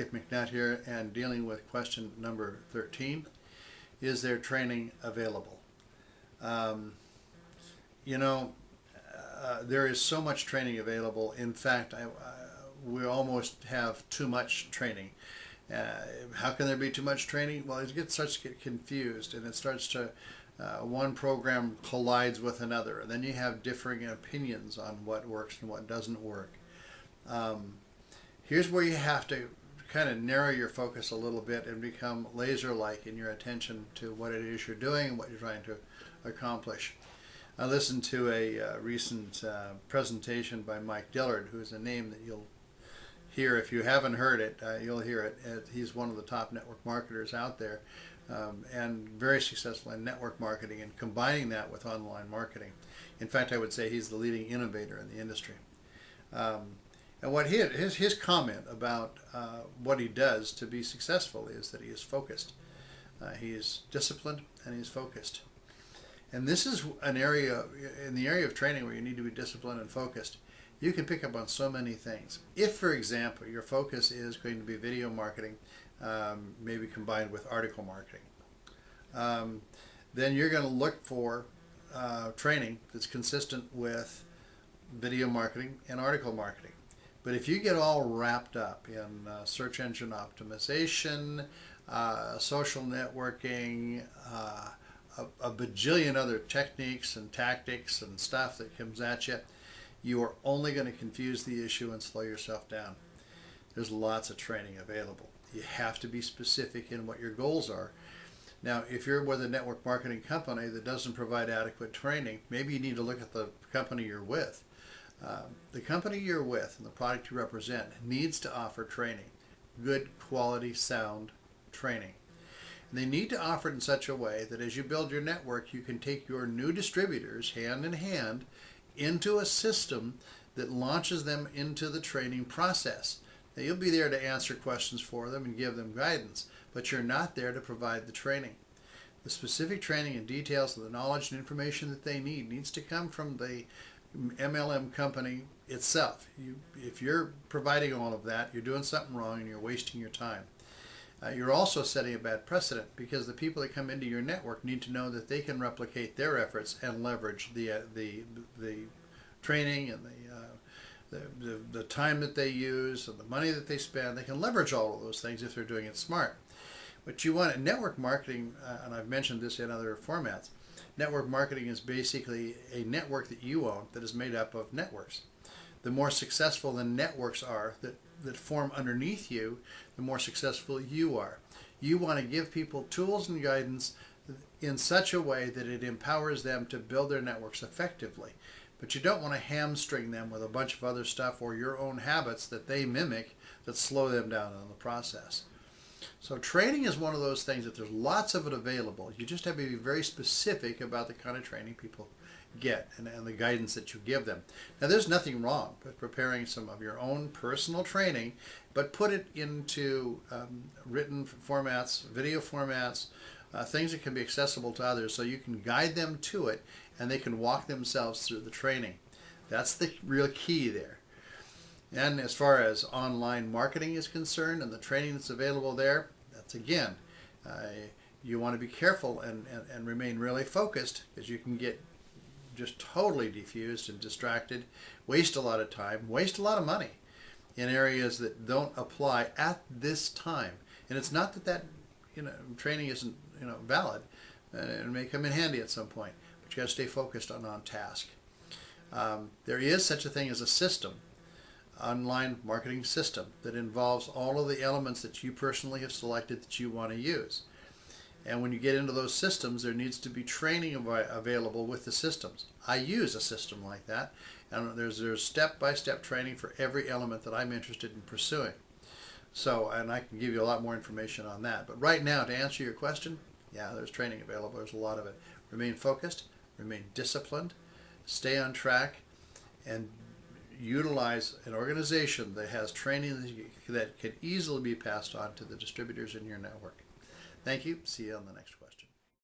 Skip McNutt here, and dealing with question number 13. Is there training available? Um, you know, there is so much training available. In fact, we almost have too much training. How can there be too much training? Well, it starts to get confused, and it starts to one program collides with another, and then you have differing opinions on what works and what doesn't work. Here's where you have to kind of narrow your focus a little bit and become laser-like in your attention to what it is you're doing and what you're trying to accomplish. I listened to a recent presentation by Mike Dillard, who is a name that you'll hear. If you haven't heard it, you'll hear it. He's one of the top network marketers out there, and very successful in network marketing and combining that with online marketing. In fact, I would say he's the leading innovator in the industry. And what his comment about what he does to be successful is that he is focused. He is disciplined and he's focused. And this is an area, in the area of training, where you need to be disciplined and focused. You can pick up on so many things. If, for example, your focus is going to be video marketing, maybe combined with article marketing, then you're going to look for training that's consistent with video marketing and article marketing. But if you get all wrapped up in search engine optimization, social networking, a bajillion other techniques and tactics and stuff that comes at you, you are only going to confuse the issue and slow yourself down. There's lots of training available. You have to be specific in what your goals are. Now, if you're with a network marketing company that doesn't provide adequate training, maybe you need to look at the company you're with. The company you're with and the product you represent needs to offer training, good quality, sound training. And they need to offer it in such a way that as you build your network, you can take your new distributors hand in hand into a system that launches them into the training process. Now, you'll be there to answer questions for them and give them guidance, but you're not there to provide the training. The specific training and details of the knowledge and information that they need needs to come from the MLM company itself. If you're providing all of that, you're doing something wrong and you're wasting your time. You're also setting a bad precedent, because the people that come into your network need to know that they can replicate their efforts and leverage the training and the time that they use and the money that they spend. They can leverage all of those things if they're doing it smart. But you want network marketing, and I've mentioned this in other formats. Network marketing is basically a network that you own that is made up of networks. The more successful the networks are that form underneath you, the more successful you are. You want to give people tools and guidance in such a way that it empowers them to build their networks effectively. But you don't want to hamstring them with a bunch of other stuff or your own habits that they mimic that slow them down in the process. So training is one of those things that there's lots of it available. You just have to be very specific about the kind of training people get and the guidance that you give them. Now, there's nothing wrong with preparing some of your own personal training, but put it into written formats, video formats, things that can be accessible to others, so you can guide them to it and they can walk themselves through the training. That's the real key there. And as far as online marketing is concerned and the training that's available there, that's again, you want to be careful and remain really focused, because you can get just totally diffused and distracted, waste a lot of time, waste a lot of money in areas that don't apply at this time. And it's not that training isn't valid. It may come in handy at some point, but you got to stay focused on task. There is such a thing as a system, online marketing system, that involves all of the elements that you personally have selected that you want to use. And when you get into those systems, there needs to be training available with the systems. I use a system like that, and there's step-by-step training for every element that I'm interested in pursuing. So, and I can give you a lot more information on that. But right now, to answer your question, yeah, there's training available. There's a lot of it. Remain focused, remain disciplined, stay on track, and utilize an organization that has training that can easily be passed on to the distributors in your network. Thank you. See you on the next one.